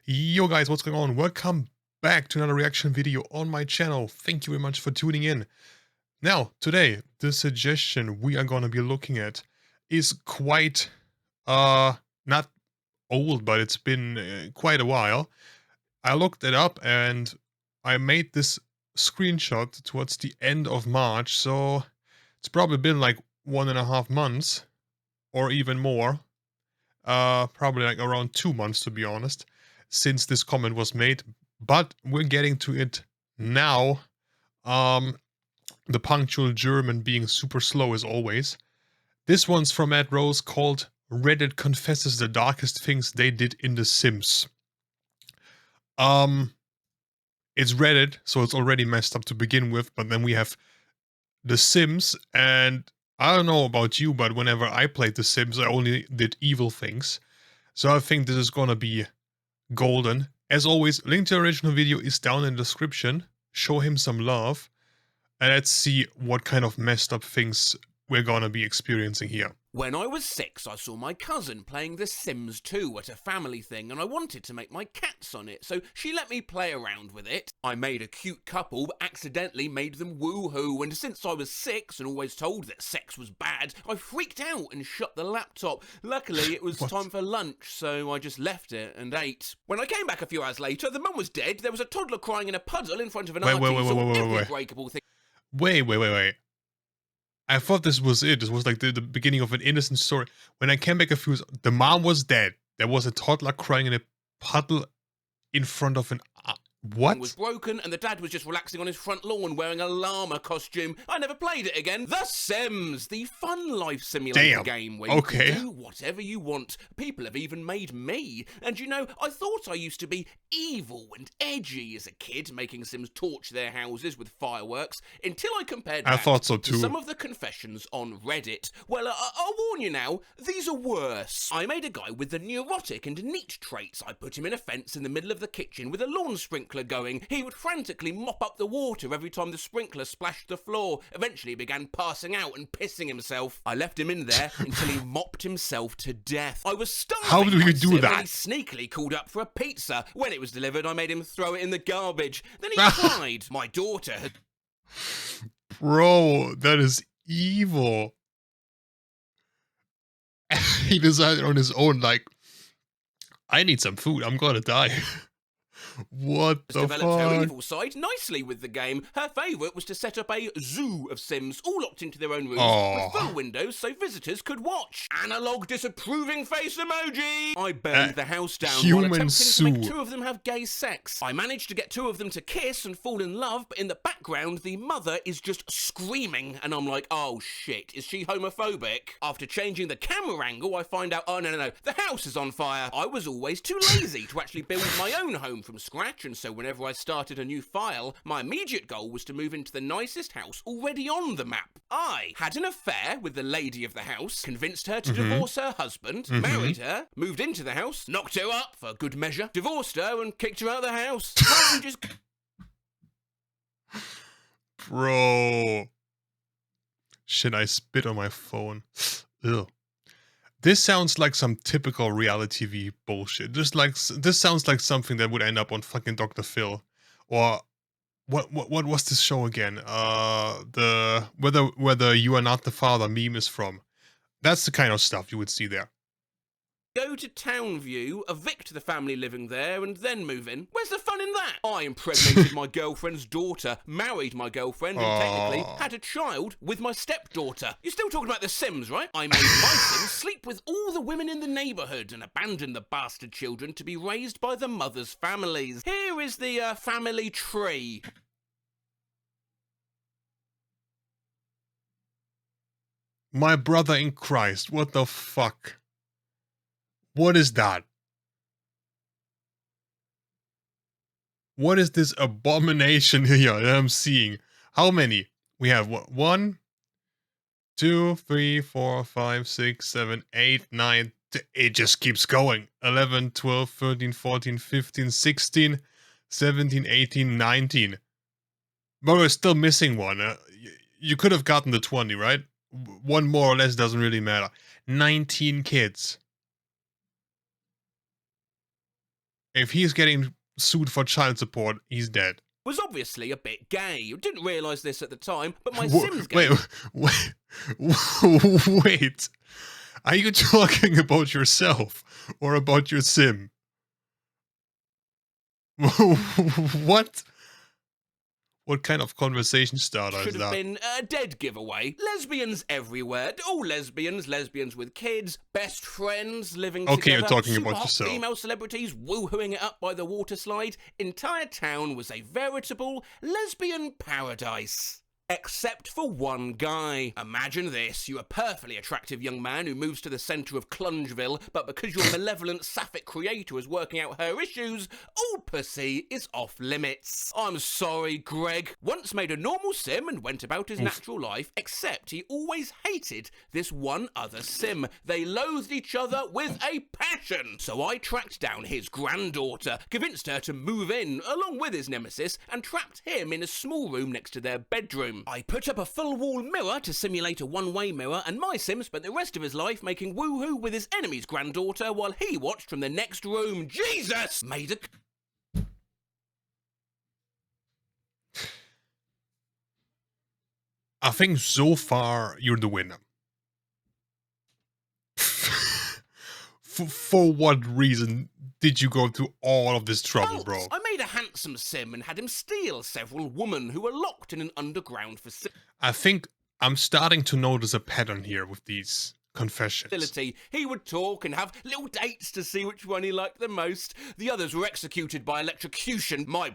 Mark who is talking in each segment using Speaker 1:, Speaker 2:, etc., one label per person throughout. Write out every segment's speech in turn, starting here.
Speaker 1: Yo guys, what's going on? Welcome back to another reaction video on my channel. Thank you very much for tuning in. Now, today, the suggestion we are going to be looking at is quite, not old, but it's been quite a while. I looked it up and I made this screenshot towards the end of March, so it's probably been like 1.5 months or even more. Probably like around 2 months, to be honest, since this comment was made, but we're getting to it now. The punctual German being super slow as always. This one's from Ed Rose called Reddit Confesses the Darkest Things They Did in The Sims. It's Reddit, so it's already messed up to begin with, but then we have The Sims, and I don't know about you, but whenever I played The Sims, I only did evil things. So I think this is gonna be golden. As always, link to the original video is down in the description. Show him some love. And let's see what kind of messed up things we're gonna be experiencing here.
Speaker 2: When I was 6, I saw my cousin playing The Sims 2 at a family thing and I wanted to make my cats on it, so she let me play around with it. I made a cute couple but accidentally made them woohoo, and since I was 6 and always told that sex was bad, I freaked out and shut the laptop. Luckily it was time for lunch, so I just left it and ate. When I came back a few hours later, the mum was dead, there was a toddler crying in a puddle in front of an every breakable thing.
Speaker 1: Wait. I thought this was it. This was like the beginning of an innocent story. When I came back a few, the mom was dead. There was a toddler crying in a puddle in front of an... what?
Speaker 2: Was broken and the dad was just relaxing on his front lawn wearing a llama costume. I never played it again. The Sims, the fun life simulator game where you can do whatever you want. People have even made me. And you know, I thought I used to be evil and edgy as a kid, making Sims torch their houses with fireworks, until I compared that to some of the confessions on Reddit. Well, I'll warn you now, these are worse. I made a guy with the neurotic and neat traits. I put him in a fence in the middle of the kitchen with a lawn sprinkler going. He would frantically mop up the water every time the sprinkler splashed the floor. Eventually he began passing out and pissing himself. I left him in there until he mopped himself to death. I was starving.
Speaker 1: How do you do that?
Speaker 2: He sneakily called up for a pizza. When it was delivered, I made him throw it in the garbage. Then he cried. My daughter had...
Speaker 1: Bro, that is evil. He decided on his own, like, I need some food, I'm gonna die. What the fuck?
Speaker 2: Developed her evil side nicely with the game. Her favourite was to set up a zoo of Sims, all locked into their own rooms, with full windows so visitors could watch. Analog disapproving face emoji! I burned the house down while attempting to make 2 of them have gay sex. I managed to get 2 of them to kiss and fall in love, but in the background the mother is just screaming, and I'm like, oh shit, is she homophobic? After changing the camera angle, I find out, oh no, the house is on fire. I was always too lazy to actually build my own home from scratch, and so whenever I started a new file, my immediate goal was to move into the nicest house already on the map. I had an affair with the lady of the house, convinced her to divorce her husband, married her, moved into the house, knocked her up for good measure, divorced her and kicked her out of the house.
Speaker 1: Bro. Shit, I spit on my phone. Ugh. This sounds like some typical reality TV bullshit. This sounds like something that would end up on fucking Dr. Phil. Or what was this show again? The whether you are not the father meme is from. That's the kind of stuff you would see there.
Speaker 2: Go to Townview, evict the family living there, and then move in. Where's the fun in that? I impregnated my girlfriend's daughter, married my girlfriend, and technically had a child with my stepdaughter. You're still talking about The Sims, right? I made my Sims sleep with all the women in the neighbourhood and abandoned the bastard children to be raised by the mothers' families. Here is the family tree.
Speaker 1: My brother in Christ, what the fuck? What is that? What is this abomination here that I'm seeing? How many? We have what? 1, 2, 3, 4, 5, 6, 7, 8, 9. It just keeps going. 11, 12, 13, 14, 15, 16, 17, 18, 19. But we're still missing one. You could have gotten the 20, right? One more or less doesn't really matter. 19 kids. If he's getting sued for child support, he's dead.
Speaker 2: Was obviously a bit gay. Didn't realise this at the time, but my Sims game...
Speaker 1: Wait. Are you talking about yourself or about your sim? What? What kind of conversation starter is that?
Speaker 2: Should have been a dead giveaway. Lesbians everywhere. All lesbians, lesbians with kids, best friends living together.
Speaker 1: Okay, you're talking
Speaker 2: super
Speaker 1: about
Speaker 2: hot
Speaker 1: yourself.
Speaker 2: Female celebrities woohooing it up by the water slide. Entire town was a veritable lesbian paradise. Except for one guy. Imagine this, you're a perfectly attractive young man who moves to the centre of Clungeville, but because your malevolent sapphic creator is working out her issues, all pussy is off limits. I'm sorry, Greg. Once made a normal sim and went about his natural life, except he always hated this one other sim. They loathed each other with a passion. So I tracked down his granddaughter, convinced her to move in, along with his nemesis, and trapped him in a small room next to their bedroom. I put up a full-wall mirror to simulate a one-way mirror, and my sim spent the rest of his life making woohoo with his enemy's granddaughter while he watched from the next room. Jesus! Made a...
Speaker 1: I think so far you're the winner. For what reason did you go through all of this trouble, bro?
Speaker 2: I made a handsome sim and had him steal several women who were locked in an underground facility.
Speaker 1: I think I'm starting to notice a pattern here with these confessions.
Speaker 2: He would talk and have little dates to see which one he liked the most. The others were executed by electrocution. My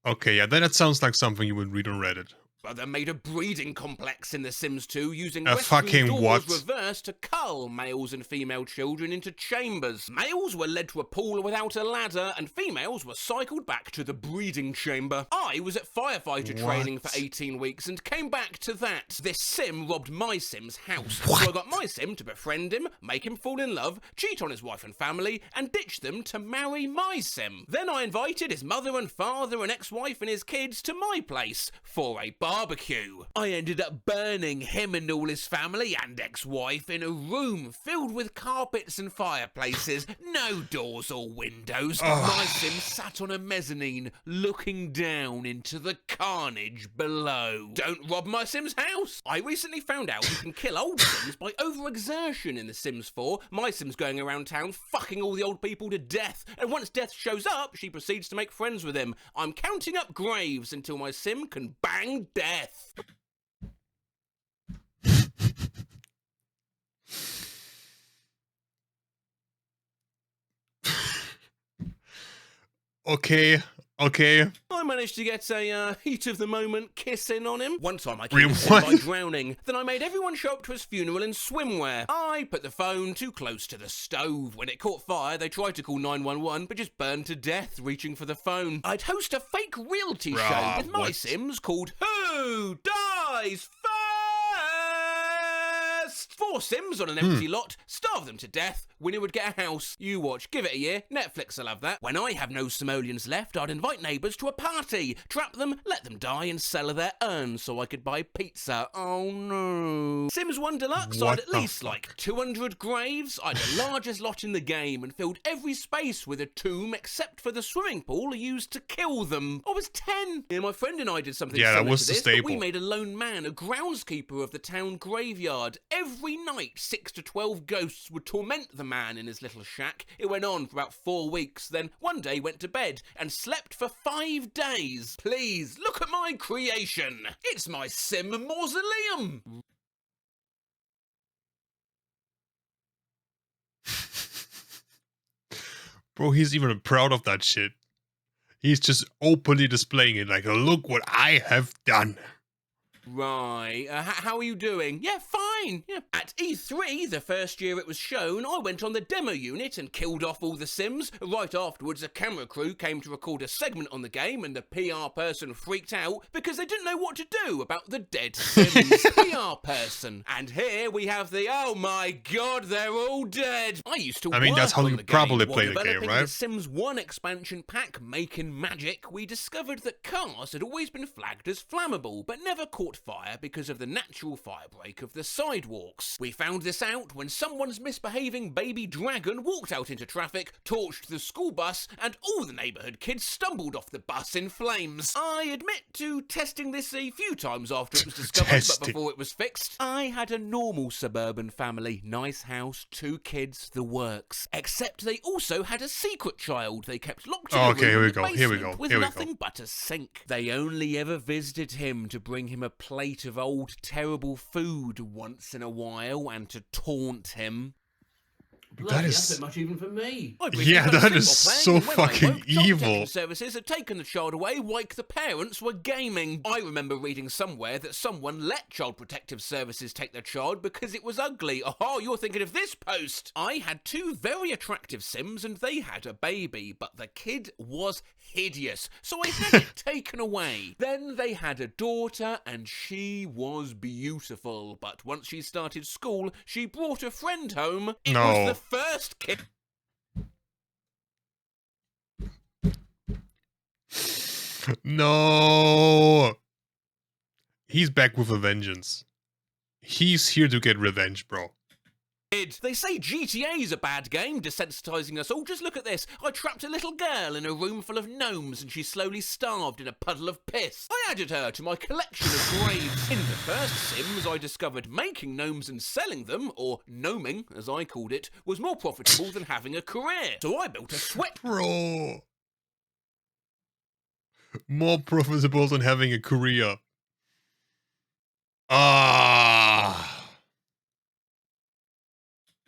Speaker 1: Okay, yeah, that sounds like something you would read on Reddit.
Speaker 2: brother made a breeding complex in The Sims 2 using
Speaker 1: A
Speaker 2: Western
Speaker 1: fucking
Speaker 2: doors
Speaker 1: what?
Speaker 2: reversed to cull males and female children into chambers. Males were led to a pool without a ladder, and females were cycled back to the breeding chamber. I was at firefighter training for 18 weeks and came back to that. This sim robbed my sim's house. So I got my sim to befriend him, make him fall in love, cheat on his wife and family, and ditch them to marry my sim. Then I invited his mother and father and ex-wife and his kids to my place for a barbecue. I ended up burning him and all his family and ex-wife in a room filled with carpets and fireplaces, no doors or windows. My sim sat on a mezzanine looking down into the carnage below. Don't rob my sim's house. I recently found out you can kill old sims by overexertion in The Sims 4. My sim's going around town fucking all the old people to death, and once death shows up, she proceeds to make friends with him. I'm counting up graves until my sim can bang death.
Speaker 1: Okay.
Speaker 2: I managed to get a heat of the moment kiss in on him. One time I killed him by drowning. Then I made everyone show up to his funeral in swimwear. I put the phone too close to the stove. When it caught fire, they tried to call 911, but just burned to death reaching for the phone. I'd host a fake reality show with my Sims called Who Dies First? 4 Sims on an empty lot, starve them to death, winner would get a house. You watch, give it a year, Netflix will have that. When I have no simoleons left, I'd invite neighbours to a party, trap them, let them die and sell their urns so I could buy pizza. Oh no. Sims 1 Deluxe, I'd at least like 200 graves. I had the largest lot in the game and filled every space with a tomb except for the swimming pool I used to kill them. I was 10. Yeah, my friend and I did something similar
Speaker 1: that was
Speaker 2: to this,
Speaker 1: stable.
Speaker 2: but we made a lone man a groundskeeper of the town graveyard. Every night, 6 to 12 ghosts would torment the man in his little shack. It went on for about 4 weeks, then one day went to bed and slept for 5 days. Please, look at my creation. It's my sim mausoleum.
Speaker 1: Bro, he's even proud of that shit. He's just openly displaying it like, look what I have done.
Speaker 2: Right, how are you doing? Yeah, fine. Yeah. At E3, the first year it was shown, I went on the demo unit and killed off all the Sims. Right afterwards, a camera crew came to record a segment on the game and the PR person freaked out because they didn't know what to do about the dead Sims. PR person. And here we have the, oh my god, they're all dead. I used to work
Speaker 1: that's how
Speaker 2: on
Speaker 1: you
Speaker 2: the
Speaker 1: probably
Speaker 2: game.
Speaker 1: play
Speaker 2: While
Speaker 1: the game,
Speaker 2: developing
Speaker 1: right?
Speaker 2: The Sims 1 expansion pack, Making Magic, we discovered that cars had always been flagged as flammable, but never caught caught fire because of the natural firebreak of the sidewalks. We found this out when someone's misbehaving baby dragon walked out into traffic, torched the school bus, and all the neighbourhood kids stumbled off the bus in flames. I admit to testing this a few times after it was discovered, but before it was fixed. I had a normal suburban family, nice house, 2 kids, the works. Except they also had a secret child they kept locked in a room in the basement with nothing but a sink. They only ever visited him to bring him a plate of old terrible food once in a while and to taunt him.
Speaker 1: That is
Speaker 2: that's a bit much even for me.
Speaker 1: Yeah, that is so fucking evil.
Speaker 2: Services had taken the child away like the parents were gaming. I remember reading somewhere that someone let Child Protective Services take their child because it was ugly. Oh, you're thinking of this post. I had 2 very attractive Sims and they had a baby, but the kid was hideous, so I had it taken away. Then they had a daughter and she was beautiful, but once she started school, she brought a friend home. It was the first kid.
Speaker 1: No. He's back with a vengeance. He's here to get revenge, bro.
Speaker 2: They say GTA is a bad game, desensitizing us all. Just look at this. I trapped a little girl in a room full of gnomes and she slowly starved in a puddle of piss. I added her to my collection of graves. In the first Sims, I discovered making gnomes and selling them, or gnoming, as I called it, was more profitable than having a career. So I built a sweat...
Speaker 1: Bro. More profitable than having a career.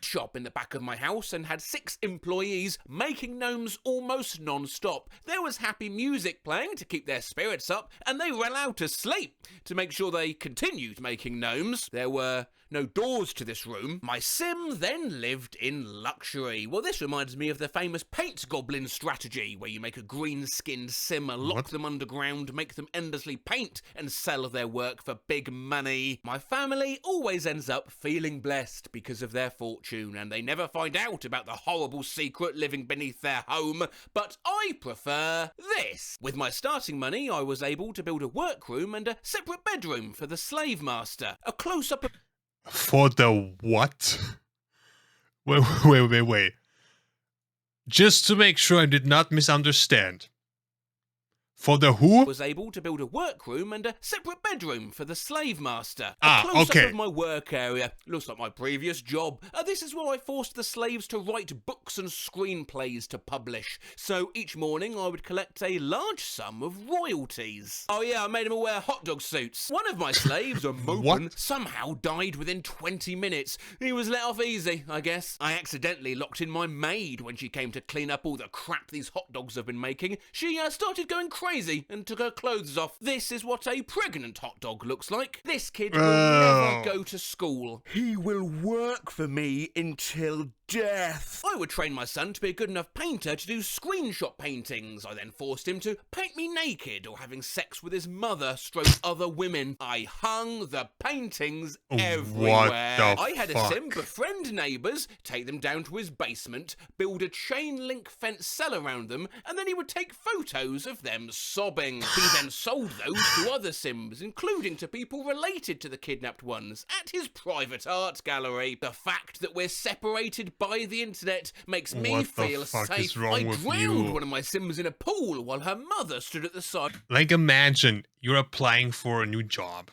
Speaker 2: Shop in the back of my house and had 6 employees making gnomes almost non-stop. There was happy music playing to keep their spirits up, and they were allowed to sleep to make sure they continued making gnomes. There were no doors to this room. My sim then lived in luxury. Well, this reminds me of the famous paint goblin strategy, where you make a green-skinned sim, lock them underground, make them endlessly paint, and sell their work for big money. My family always ends up feeling blessed because of their fortune, and they never find out about the horrible secret living beneath their home, but I prefer this. With my starting money, I was able to build a workroom and a separate bedroom for the slave master. A close-up of...
Speaker 1: For the what? Wait. Just to make sure I did not misunderstand. For the who?
Speaker 2: Was able to build a workroom and a separate bedroom for the slave master. A close-up of my work area. Looks like my previous job. This is where I forced the slaves to write books and screenplays to publish. So each morning I would collect a large sum of royalties. Oh yeah, I made them all wear hot dog suits. One of my slaves, a mopin, somehow died within 20 minutes. He was let off easy, I guess. I accidentally locked in my maid when she came to clean up all the crap these hot dogs have been making. She started going crazy and took her clothes off. This is what a pregnant hot dog looks like. This kid will never go to school. He will work for me until death. I would train my son to be a good enough painter to do screenshot paintings. I then forced him to paint me naked or having sex with his mother stroke other women. I hung the paintings everywhere. I had a sim befriend neighbours, take them down to his basement, build a chain link fence cell around them, and then he would take photos of them sobbing. He then sold those to other sims, including to people related to the kidnapped ones, at his private art gallery. The fact that we're separated by the internet makes me feel safe. I drowned one of my sims in a pool while her mother stood at the side.
Speaker 1: Like, imagine you're applying for a new job,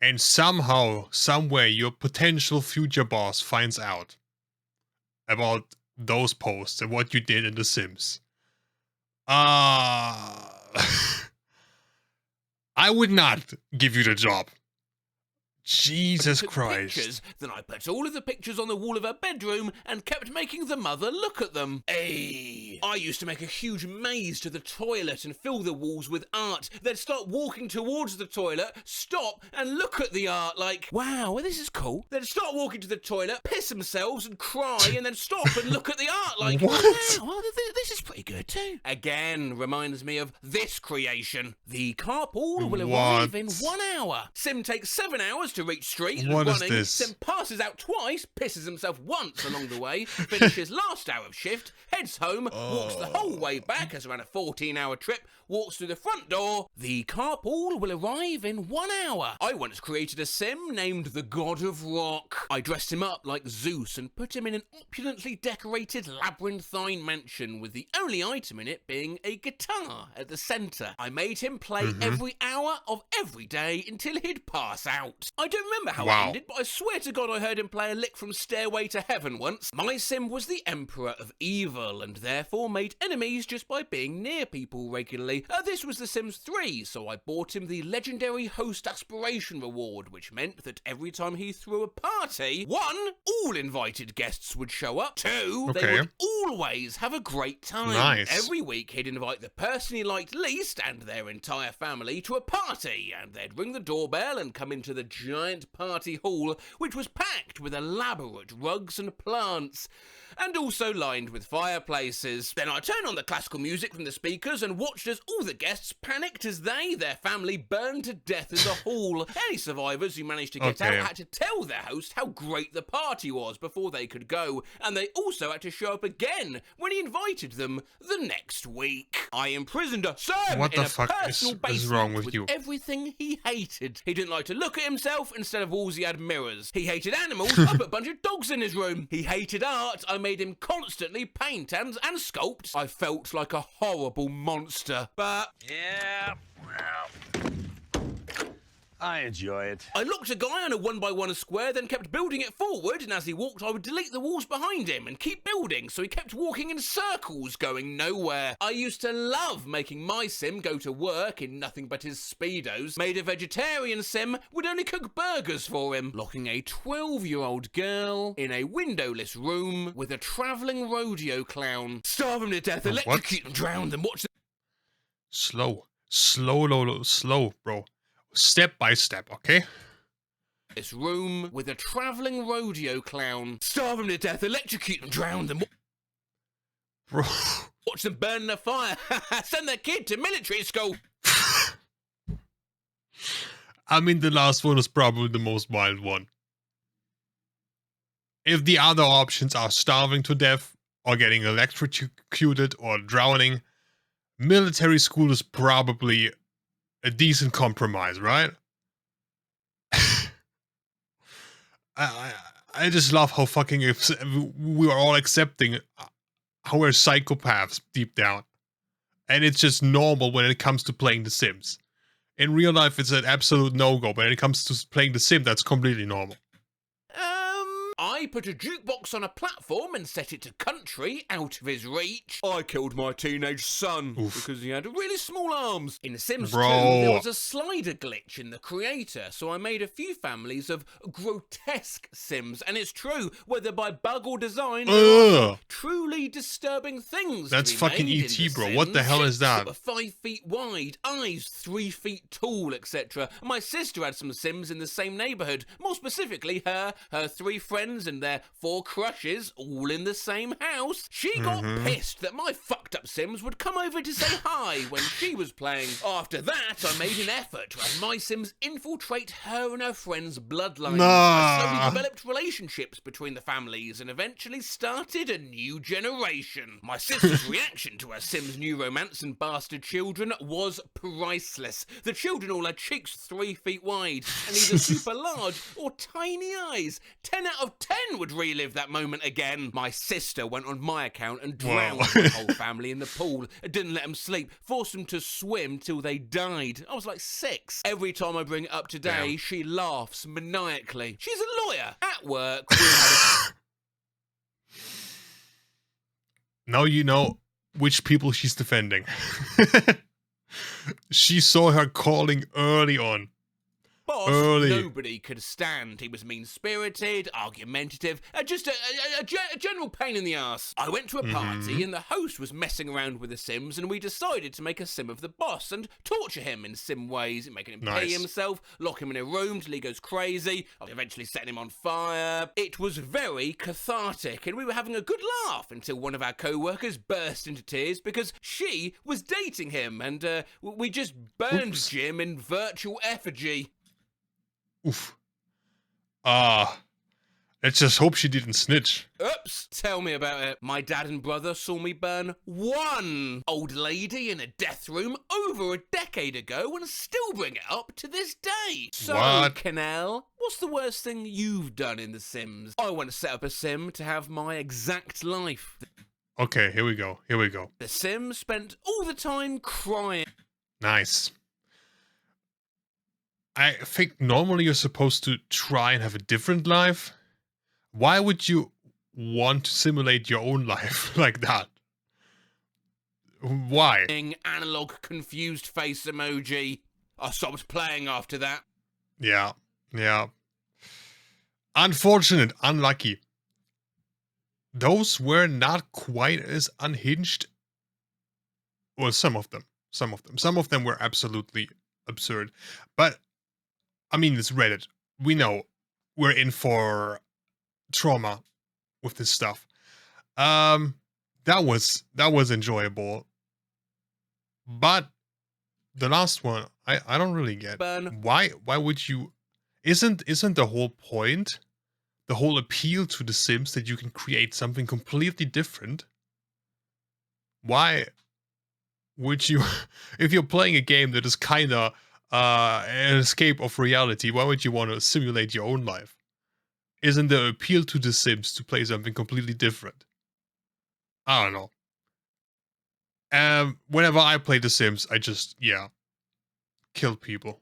Speaker 1: and somehow, somewhere, your potential future boss finds out about those posts and what you did in The Sims. I would not give you the job. Jesus Christ.
Speaker 2: Pictures, then I put all of the pictures on the wall of her bedroom and kept making the mother look at them. I used to make a huge maze to the toilet and fill the walls with art. They'd start walking towards the toilet, stop and look at the art like, wow, well, this is cool. They'd start walking to the toilet, piss themselves and cry, and then stop and look at the art like,
Speaker 1: what?
Speaker 2: Wow, well, this is pretty good too. Again, reminds me of this creation. The carpool will arrive in 1 hour. Sim takes 7 hours to reach street.
Speaker 1: What is
Speaker 2: running.
Speaker 1: this?
Speaker 2: Sim passes out twice, pisses himself once along the way, finishes last hour of shift, heads home, walks the whole way back as around a 14-hour trip, walks through the front door. The carpool will arrive in 1 hour. I once created a sim named the God of Rock. I dressed him up like Zeus and put him in an opulently decorated labyrinthine mansion with the only item in it being a guitar at the centre. I made him play every hour of every day until he'd pass out. I don't remember how it ended, but I swear to God I heard him play a lick from Stairway to Heaven once. My sim was the Emperor of Evil and therefore made enemies just by being near people regularly. This was The Sims 3, so I bought him the legendary host aspiration reward, which meant that every time he threw a party, 1, all invited guests would show up, 2, they would always have a great time.
Speaker 1: Nice.
Speaker 2: Every week he'd invite the person he liked least and their entire family to a party, and they'd ring the doorbell and come into the giant party hall, which was packed with elaborate rugs and plants, and also lined with fireplaces. Then I turned on the classical music from the speakers and watched as all the guests panicked as their family burned to death in the hall. Any survivors who managed to get out had to tell their host how great the party was before they could go, and they also had to show up again when he invited them the next week. I imprisoned a Sam
Speaker 1: What
Speaker 2: in
Speaker 1: the
Speaker 2: a
Speaker 1: fuck
Speaker 2: personal
Speaker 1: is
Speaker 2: basement
Speaker 1: wrong with you?
Speaker 2: everything he hated. He didn't like to look at himself, instead of walls he had mirrors. He hated animals. I put a bunch of dogs in his room. He hated art. I made him constantly paint and sculpt. I felt like a horrible monster. But
Speaker 3: yeah, well, I enjoy it.
Speaker 2: I locked a guy on a 1x1 square, then kept building it forward, and as he walked I would delete the walls behind him and keep building, so he kept walking in circles, going nowhere. I used to love making my sim go to work in nothing but his Speedos. Made a vegetarian sim, would only cook burgers for him. Locking a 12-year-old girl in a windowless room with a travelling rodeo clown. Starve him to death, electrocute and drown them, watch them.
Speaker 1: Slow, bro. Step by step, okay?
Speaker 2: This room with a travelling rodeo clown. Starve them to death, electrocute and drown them.
Speaker 1: Bro.
Speaker 2: Watch them burn in a fire. Send their kid to military school.
Speaker 1: I mean, the last one is probably the most wild one. If the other options are starving to death, or getting electrocuted, or drowning, military school is probably a decent compromise, right? I just love how fucking we are all accepting how we're psychopaths deep down. And it's just normal when it comes to playing The Sims. In real life, it's an absolute no-go, but when it comes to playing The Sim, that's completely normal.
Speaker 2: I put a jukebox on a platform and set it to country, out of his reach. I killed my teenage son because he had really small arms. In Sims 2, there was a slider glitch in the creator, so I made a few families of grotesque Sims. And it's true, whether by bug or design, there are truly disturbing things.
Speaker 1: That's fucking E.T., bro. What the hell is that?
Speaker 2: 5 feet wide, eyes 3 feet tall, etc. My sister had some Sims in the same neighbourhood. More specifically, her 3 friends and their 4 crushes, all in the same house. She got pissed that my fucked up Sims would come over to say hi when she was playing. After that, I made an effort to have my Sims infiltrate her and her friends' bloodlines. I slowly developed relationships between the families and eventually started a new generation. My sister's reaction to her Sims' new romance and bastard children was priceless. The children all had cheeks 3 feet wide and either super large or tiny eyes. 10 out of 10 would relive that moment again. My sister went on my account and drowned the whole family in the pool. Didn't let them sleep, forced them to swim till they died. I was like 6. Every time I bring it up today, she laughs maniacally. She's a lawyer. At work, we had
Speaker 1: Now you know which people she's defending. She saw her calling early on.
Speaker 2: boss,
Speaker 1: Early.
Speaker 2: nobody could stand. He was mean-spirited, argumentative, just a general pain in the ass. I went to a party and the host was messing around with the Sims, and we decided to make a Sim of the boss and torture him in Sim ways, making him pay himself, lock him in a room till he goes crazy, eventually setting him on fire. It was very cathartic, and we were having a good laugh until one of our co-workers burst into tears because she was dating him, and we just burned Jim in virtual effigy.
Speaker 1: Oof. Let's just hope she didn't snitch.
Speaker 2: Oops, tell me about it. My dad and brother saw me burn one old lady in a death room over a decade ago and still bring it up to this day. So, Canal, what's the worst thing you've done in The Sims? I want to set up a Sim to have my exact life.
Speaker 1: Okay, here we go.
Speaker 2: The Sim spent all the time crying.
Speaker 1: Nice. I think normally you're supposed to try and have a different life. Why would you want to simulate your own life like that? Why?
Speaker 2: Analog confused face emoji. I stopped playing after that.
Speaker 1: Yeah. Unfortunate, unlucky. Those were not quite as unhinged. Well, some of them. Some of them were absolutely absurd. But, I mean, it's Reddit. We know we're in for trauma with this stuff. That was enjoyable. But the last one, I don't really get. Why would you... Isn't the whole point, the whole appeal to The Sims that you can create something completely different? Why would you, if you're playing a game that is kind of an escape of reality, why would you want to simulate your own life? Isn't the appeal to The Sims to play something completely different? I don't know. Whenever I play The Sims, I just, kill people.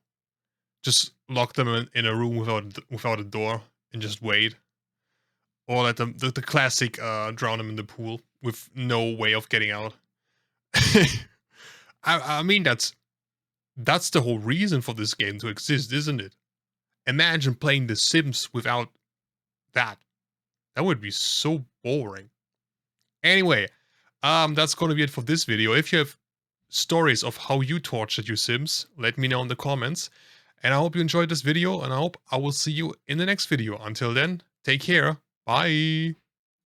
Speaker 1: Just lock them in a room without a door and just wait. Or let them, the classic, drown them in the pool with no way of getting out. I mean, that's the whole reason for this game to exist, isn't it? Imagine playing The Sims without that. That would be so boring. Anyway, that's gonna be it for this video. If you have stories of how you tortured your Sims, let me know in the comments. And I hope you enjoyed this video, and I hope I will see you in the next video. Until then, take care. Bye.